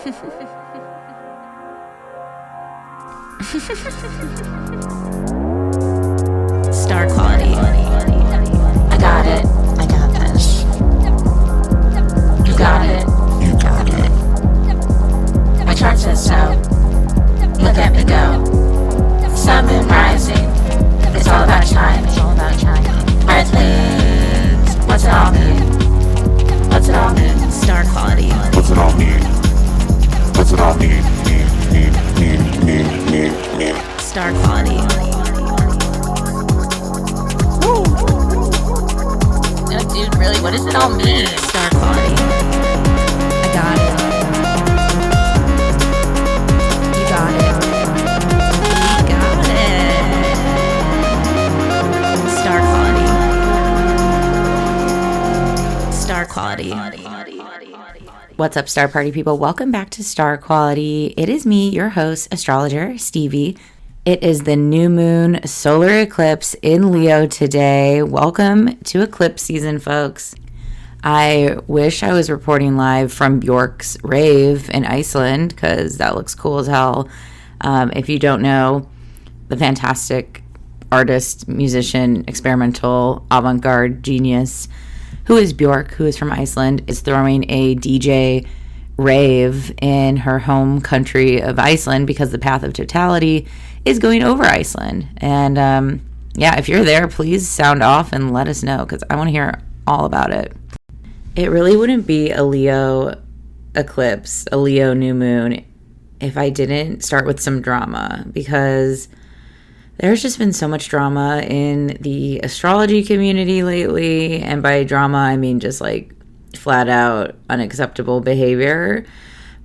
Star quality. I got it. I got this. You got it. You got it. My chart says so. Look at me go. Sun, moon, rising. It's all about China. It's all about China. Earthlings. What's it all mean? What's it all mean? Star quality. What's it all mean? What's it all mean? Star quality. Woo. No, dude, really, what does it all mean? Star quality. I got it. You got it. You got it. Star quality. Star quality. What's up, Star Party people? Welcome back to Star Quality. It is me, your host, astrologer Stevie. It is the new moon solar eclipse in Leo today. Welcome to eclipse season, folks. I wish I was reporting live from Björk's rave in Iceland because that looks cool as hell. If you don't know, the fantastic artist, musician, experimental, avant-garde genius who is Björk, who is from Iceland, is throwing a DJ rave in her home country of Iceland because the path of totality is going over Iceland. And yeah, if you're there, please sound off and let us know because I want to hear all about it. It really wouldn't be a Leo eclipse, a Leo new moon, if I didn't start with some drama, because there's just been so much drama in the astrology community lately. And by drama, I mean just like flat out unacceptable behavior.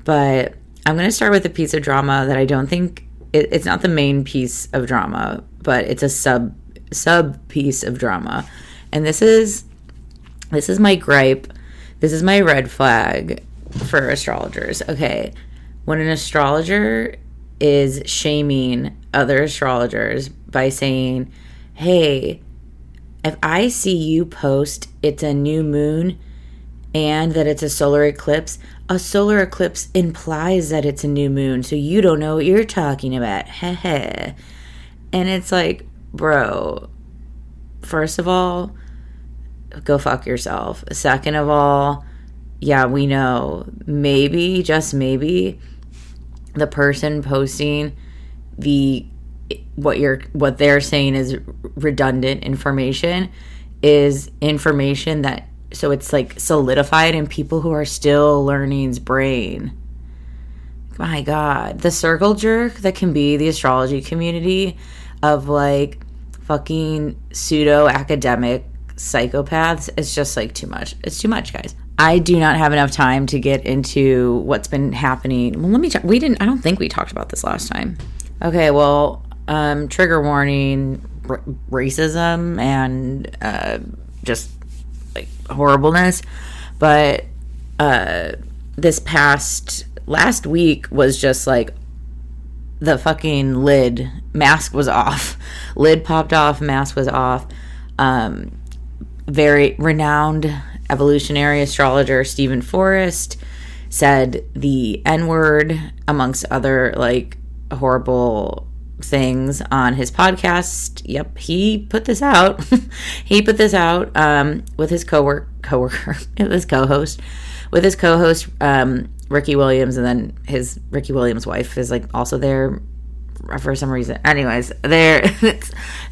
But I'm going to start with a piece of drama that I don't think, it's not the main piece of drama, but it's a sub piece of drama. And this is my gripe. This is my red flag for astrologers. Okay. When an astrologer is shaming other astrologers by saying, hey, if I see you post it's a new moon and that it's a solar eclipse implies that it's a new moon, so you don't know what you're talking about. And it's like, bro, first of all, go fuck yourself. Second of all, yeah, we know, maybe, just maybe, the person posting what they're saying is redundant information is information that, so it's like solidified in people who are still learning's brain. My God, the circle jerk that can be the astrology community of like fucking pseudo academic psychopaths is just like too much. It's too much, guys. I do not have enough time to get into what's been happening. Well, I don't think we talked about this last time. Okay, well, trigger warning, racism and just like horribleness. But this last week was just like the fucking mask was off. Lid popped off, mask was off. Very renowned evolutionary astrologer Stephen Forrest said the N-word amongst other like horrible things on his podcast. Yep, he put this out. With his co-host Ricky Williams, and then his Ricky Williams' wife is like also there for some reason. Anyways, they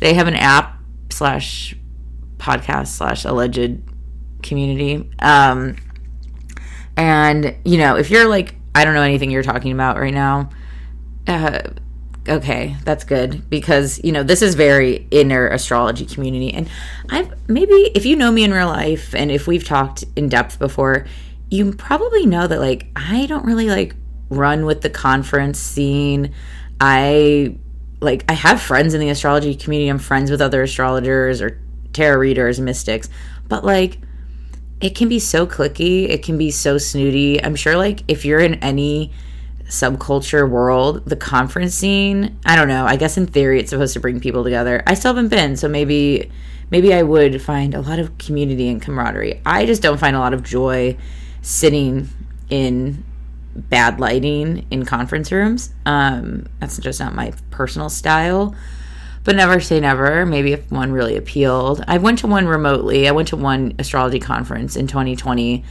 have an app / podcast / alleged community. And you know, if you're like, I don't know anything you're talking about right now, okay, that's good, because you know this is very inner astrology community. And maybe if you know me in real life and if we've talked in depth before, you probably know that like I don't really like run with the conference scene. I have friends in the astrology community. I'm friends with other astrologers or tarot readers, mystics, but like it can be so cliquey, it can be so snooty. I'm sure like if you're in any subculture world, the conference scene, I don't know, I guess in theory it's supposed to bring people together. I still haven't been, so maybe I would find a lot of community and camaraderie. I just don't find a lot of joy sitting in bad lighting in conference rooms. That's just not my personal style. But never say never. Maybe if one really appealed. I went to one remotely. I went to one astrology conference in 2020,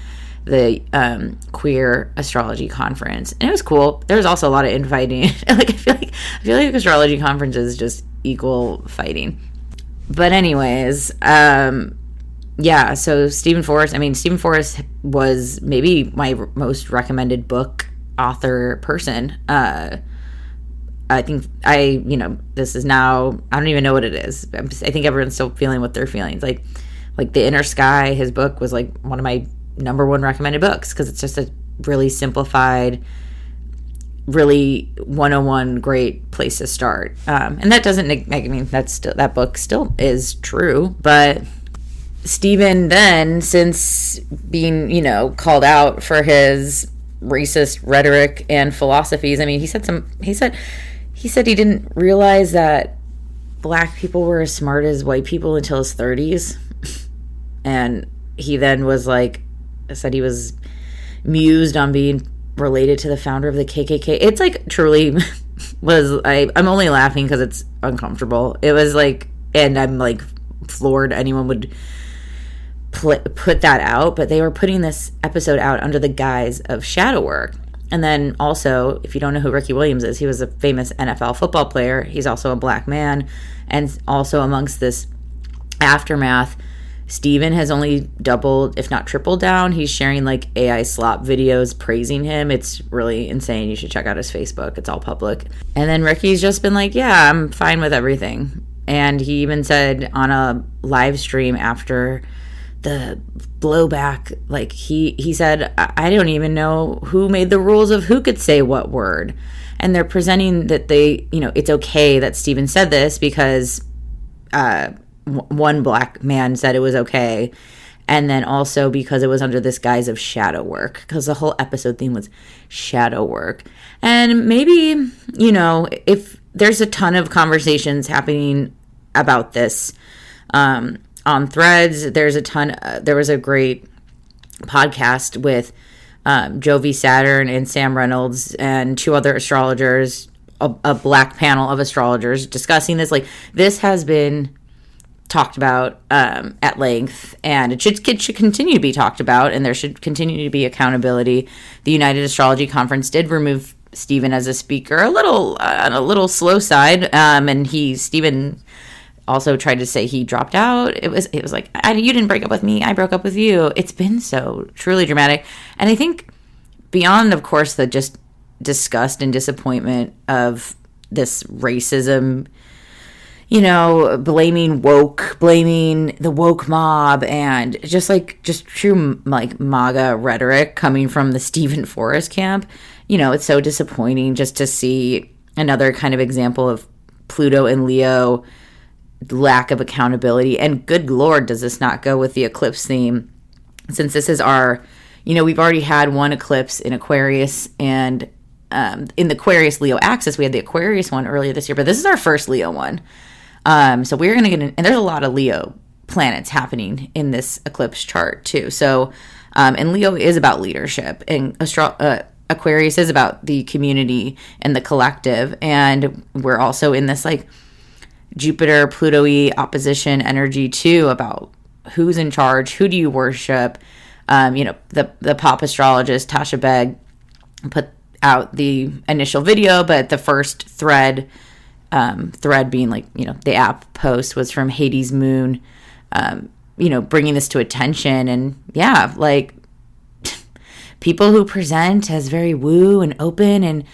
the queer astrology conference, and it was cool. There was also a lot of infighting. I feel like astrology conferences just equal fighting. But anyways, yeah. So Stephen Forrest. Stephen Forrest was maybe my most recommended book author person. I think this is now, I don't even know what it is. I think everyone's still feeling what they're feeling. Like The Inner Sky, his book was like one of my number one recommended books because it's just a really simplified, really 101 great place to start. And that doesn't that book still is true, but Stephen then, since being, called out for his racist rhetoric and philosophies, he said he didn't realize that black people were as smart as white people until his 30s. And he then said he was mused on being related to the founder of the KKK. It's truly I'm only laughing because it's uncomfortable. It was and I'm floored anyone would put that out, but they were putting this episode out under the guise of shadow work. And then also, if you don't know who Ricky Williams is, he was a famous NFL football player. He's also a black man. And also amongst this aftermath, Steven has only doubled, if not tripled down. He's sharing AI slop videos praising him. It's really insane. You should check out his Facebook. It's all public. And then Ricky's just been yeah, I'm fine with everything. And he even said on a live stream after the blowback, he said, I don't even know who made the rules of who could say what word. And they're presenting that it's okay that Steven said this because one black man said it was okay, and then also because it was under this guise of shadow work, because the whole episode theme was shadow work. And maybe, if there's a ton of conversations happening about this on Threads, there was a great podcast with Jovi Saturn and Sam Reynolds and two other astrologers, a black panel of astrologers discussing this. This has been talked about at length, and it should continue to be talked about, and there should continue to be accountability. The United Astrology Conference did remove Stephen as a speaker on a little slow side, and Stephen also tried to say he dropped out. It was you didn't break up with me, I broke up with you. It's been so truly dramatic. And I think beyond, of course, the just disgust and disappointment of this racism, blaming the woke mob, and just true MAGA rhetoric coming from the Stephen Forrest camp. It's so disappointing just to see another kind of example of Pluto and Leo lack of accountability. And good Lord, does this not go with the eclipse theme? Since this is our, we've already had one eclipse in Aquarius, and in the Aquarius-Leo axis, we had the Aquarius one earlier this year, but this is our first Leo one. So we're going to get in, and there's a lot of Leo planets happening in this eclipse chart too. So, and Leo is about leadership, and Aquarius is about the community and the collective. And we're also in this Jupiter, Pluto-y opposition energy too, about who's in charge, who do you worship. The pop astrologist Tasha Begg put out the initial video, but the first thread being the app post was from Hades Moon, bringing this to attention. And yeah, people who present as very woo and open and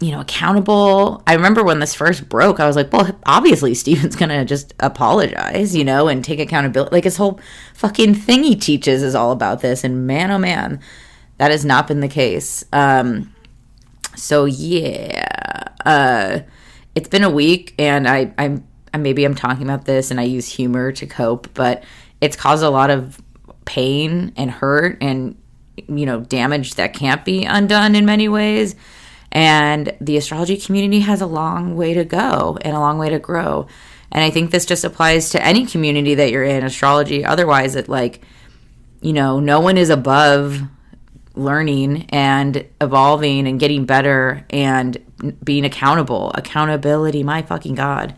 accountable. I remember when this first broke, I was like, well, obviously Steven's gonna just apologize, and take accountability. His whole fucking thing he teaches is all about this, and man, oh man, that has not been the case. So yeah, it's been a week, and I'm talking about this and I use humor to cope, but it's caused a lot of pain and hurt and damage that can't be undone in many ways. And the astrology community has a long way to go and a long way to grow. And I think this just applies to any community that you're in, astrology, otherwise, that no one is above learning and evolving and getting better and being accountable. Accountability, my fucking God.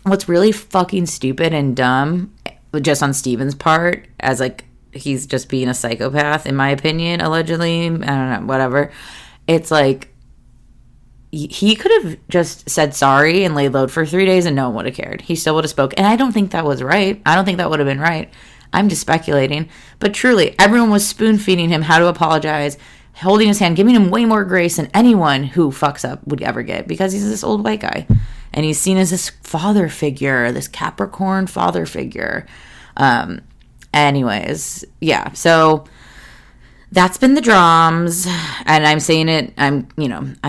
What's really fucking stupid and dumb, just on Steven's part, as like he's just being a psychopath, in my opinion, allegedly, I don't know, whatever. It's like, he could have just said sorry and laid low for 3 days and no one would have cared. He still would have spoke. And I don't think that was right. I don't think that would have been right. I'm just speculating. But truly, everyone was spoon feeding him how to apologize, holding his hand, giving him way more grace than anyone who fucks up would ever get, because he's this old white guy. And he's seen as this father figure, this Capricorn father figure. Anyways, yeah. So that's been the drums, and I'm saying it, I'm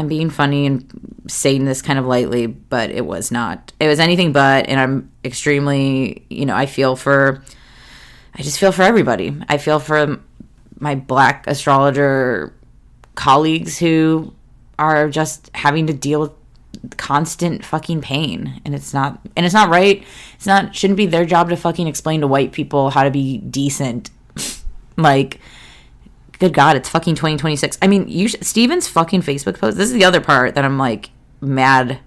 being funny and saying this kind of lightly, but it was anything but, and I'm extremely, I just feel for everybody. I feel for my Black astrologer colleagues who are just having to deal with constant fucking pain, and it's not right. Shouldn't be their job to fucking explain to white people how to be decent. Like, good God, it's fucking 2026. I mean, Steven's fucking Facebook post. This is the other part that I'm like mad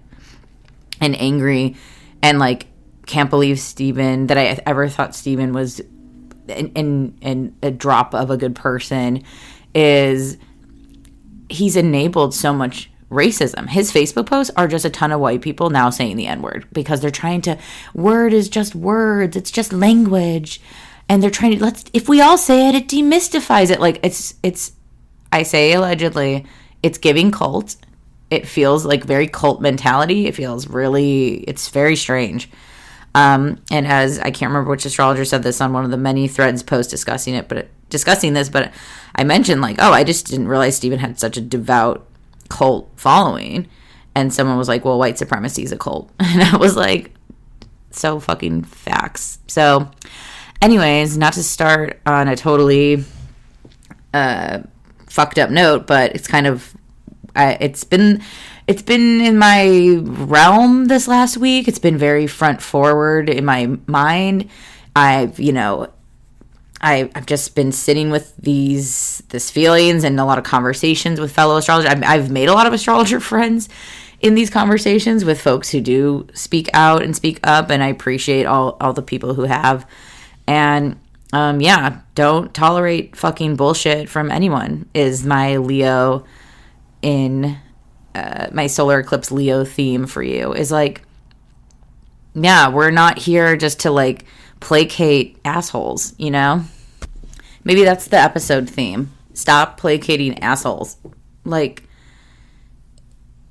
and angry and like can't believe Steven, that I ever thought Steven was in a drop of a good person, is he's enabled so much racism. His Facebook posts are just a ton of white people now saying the N-word because they're trying to, word is just words, it's just language. And they're trying to, if we all say it, it demystifies it. Like, it's, I say allegedly, it's giving cult. It feels like very cult mentality. It feels really, it's very strange. And as, I can't remember which astrologer said this on one of the many threads posts discussing this, but I mentioned like, oh, I just didn't realize Steven had such a devout cult following. And someone was like, well, white supremacy is a cult. And I was like, so fucking facts. So, anyways, not to start on a totally fucked up note, but it's kind of it's been in my realm this last week. It's been very front forward in my mind. I've just been sitting with these feelings and a lot of conversations with fellow astrologers. I've made a lot of astrologer friends in these conversations with folks who do speak out and speak up, and I appreciate all the people who have. And don't tolerate fucking bullshit from anyone is my Leo in my solar eclipse Leo theme for you. Is like, yeah, we're not here just to like placate assholes, Maybe that's the episode theme. Stop placating assholes. Like,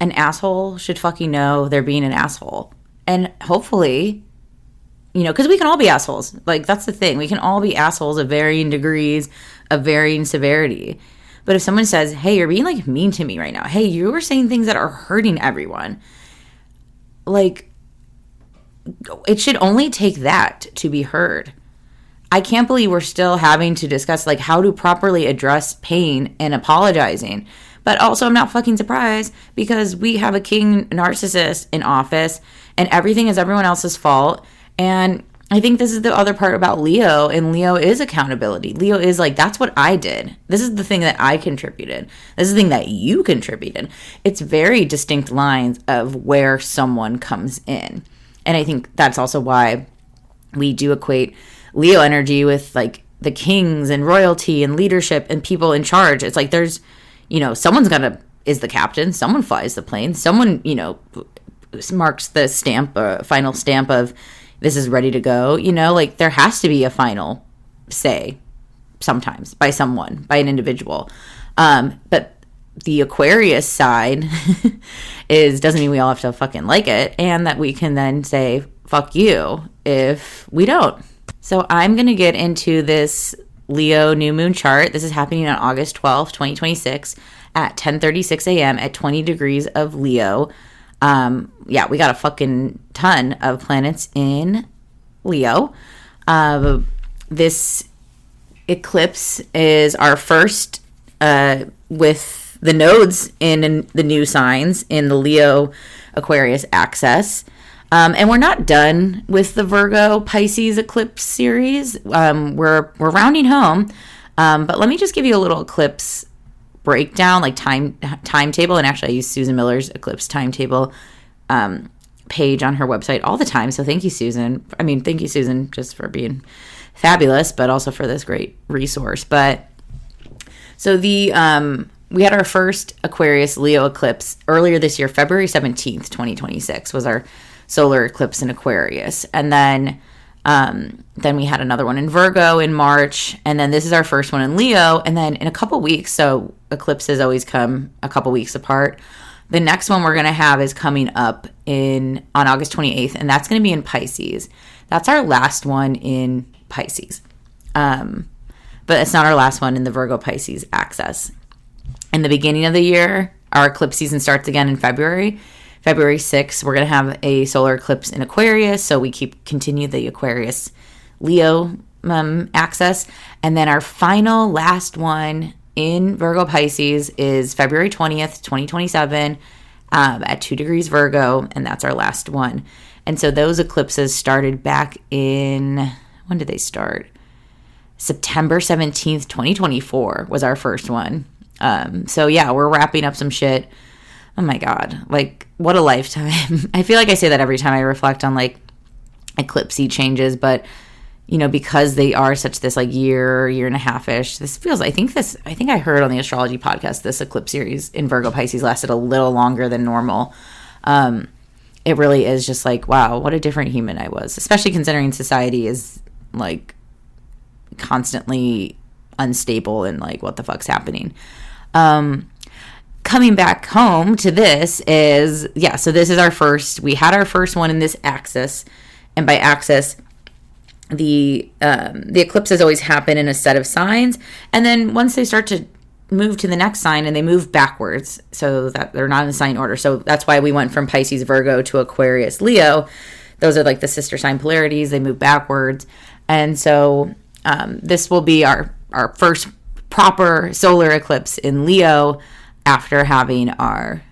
an asshole should fucking know they're being an asshole. And hopefully, because we can all be assholes. Like, that's the thing. We can all be assholes of varying degrees, of varying severity. But if someone says, hey, you're being, like, mean to me right now. Hey, you are saying things that are hurting everyone. Like, it should only take that to be heard. I can't believe we're still having to discuss, like, how to properly address pain and apologizing. But also, I'm not fucking surprised because we have a king narcissist in office and everything is everyone else's fault. And I think this is the other part about Leo, and Leo is accountability. Leo is like, that's what I did. This is the thing that I contributed. This is the thing that you contributed. It's very distinct lines of where someone comes in. And I think that's also why we do equate Leo energy with like the kings and royalty and leadership and people in charge. It's like there's, someone's is the captain, someone flies the plane, someone, marks the stamp, final stamp of this is ready to go, like there has to be a final say sometimes by someone, by an individual. But the Aquarius side doesn't mean we all have to fucking like it, and that we can then say, fuck you if we don't. So I'm going to get into this Leo new moon chart. This is happening on August 12th, 2026 at 10:36 a.m. at 20 degrees of Leo. We got a fucking ton of planets in Leo. This eclipse is our first with the nodes in the new signs in the Leo Aquarius axis. And we're not done with the Virgo Pisces eclipse series. We're rounding home. But let me just give you a little eclipse breakdown, like timetable. And actually, I use Susan Miller's eclipse timetable page on her website all the time. So thank you, Susan. Thank you, Susan, just for being fabulous, but also for this great resource. But so we had our first Aquarius-Leo eclipse earlier this year, February 17th, 2026 was our solar eclipse in Aquarius. And then we had another one in Virgo in March. And then this is our first one in Leo. And then in a couple weeks, so eclipses always come a couple weeks apart. The next one we're going to have is coming up on August 28th, and that's going to be in Pisces. That's our last one in Pisces. But it's not our last one in the Virgo-Pisces axis. In the beginning of the year, our eclipse season starts again in February. February 6th, we're going to have a solar eclipse in Aquarius, so we continue the Aquarius-Leo axis. And then our final last one in Virgo Pisces is February 20th, 2027 at 2 degrees Virgo, and that's our last one. And so those eclipses started back in, when did they start? September 17th, 2024 was our first one. So yeah, we're wrapping up some shit. Oh my God, like what a lifetime. I feel like I say that every time I reflect on like eclipsey changes, but because they are such this like year and a half-ish, this feels, I think I heard on the astrology podcast, this eclipse series in Virgo Pisces lasted a little longer than normal. It really is just like, wow, what a different human I was, especially considering society is like constantly unstable and like, what the fuck's happening? Coming back home to this is, so this is we had our first one in this axis, and by axis, the eclipses always happen in a set of signs, and then once they start to move to the next sign, and they move backwards so that they're not in the sign order. So that's why we went from Pisces Virgo to Aquarius Leo. Those are like the sister sign polarities. They move backwards, and so this will be our first proper solar eclipse in Leo after having our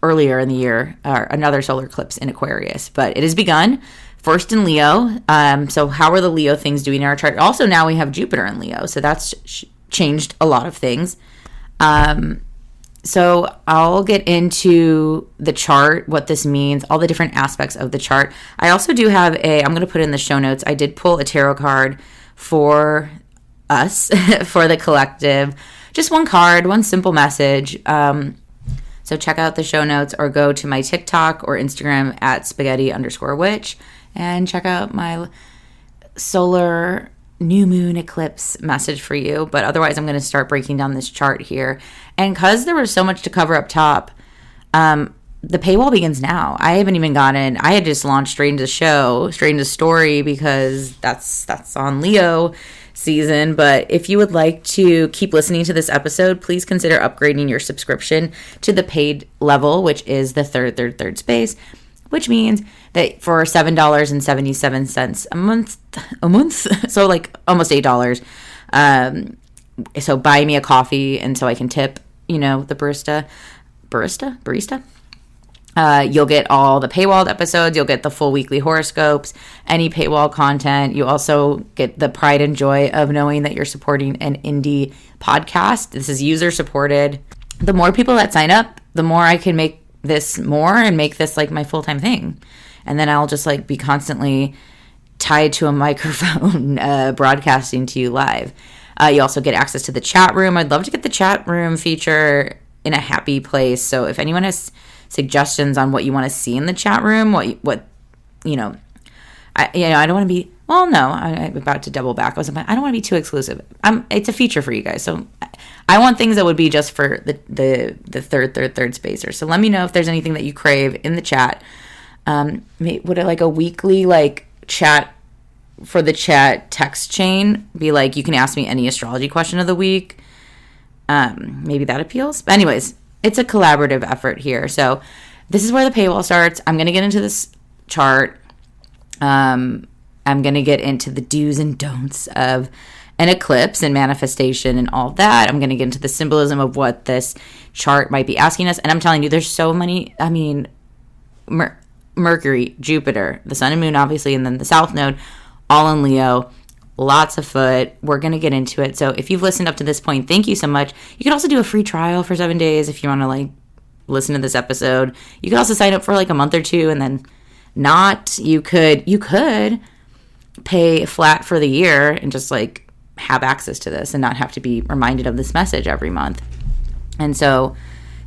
earlier in the year another solar eclipse in Aquarius. But it has begun. First in Leo. So how are the Leo things doing in our chart? Also, now we have Jupiter in Leo. So that's changed a lot of things. So I'll get into the chart, what this means, all the different aspects of the chart. I also do have I'm going to put in the show notes, I did pull a tarot card for us, for the collective. Just one card, one simple message. So check out the show notes or go to my TikTok or Instagram at spaghetti_witch. And check out my solar new moon eclipse message for you. But otherwise, I'm going to start breaking down this chart here. And because there was so much to cover up top, the paywall begins now. I haven't even gotten, I had just launched straight into story because that's on Leo season. But if you would like to keep listening to this episode, please consider upgrading your subscription to the paid level, which is the third space, which means that for $7.77 a month, so like almost $8, so buy me a coffee, and so I can tip, the barista. You'll get all the paywalled episodes. You'll get the full weekly horoscopes, any paywall content. You also get the pride and joy of knowing that you're supporting an indie podcast. This is user supported. The more people that sign up, the more I can make this more and make this like my full-time thing. And then I'll just like be constantly tied to a microphone broadcasting to you live. You also get access to the chat room. I'd love to get the chat room feature in a happy place. So if anyone has suggestions on what you want to see in the chat room, I don't want to be, well, no, I'm about to double back. I don't want to be too exclusive. It's a feature for you guys. So I want things that would be just for the third spacer. So let me know if there's anything that you crave in the chat. Would it like a weekly like chat for the chat text chain be like, you can ask me any astrology question of the week? Maybe that appeals. But anyways, it's a collaborative effort here. So this is where the paywall starts. I'm going to get into this chart. I'm going to get into the do's and don'ts of an eclipse and manifestation and all that. I'm going to get into the symbolism of what this chart might be asking us. And I'm telling you, there's so many, Mercury, Jupiter, the sun and moon, obviously, and then the south node, all in Leo. lots afoot. We're going to get into it. So if you've listened up to this point, thank you so much. You can also do a free trial for 7 days if you want to like listen to this episode. You can also sign up for like a month or two and then not. You could pay flat for the year and just like have access to this and not have to be reminded of this message every month. And so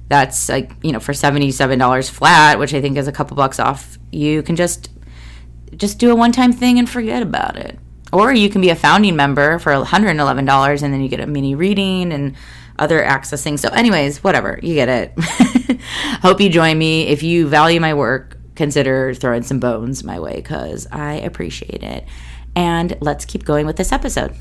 that's like, you know, for $77 flat, which I think is a couple bucks off, you can just do a one-time thing and forget about it. Or you can be a founding member for $111 and then you get a mini reading and other access things. So anyways, whatever, you get it. Hope you join me. If you value my work, consider throwing some bones my way because I appreciate it. And let's keep going with this episode.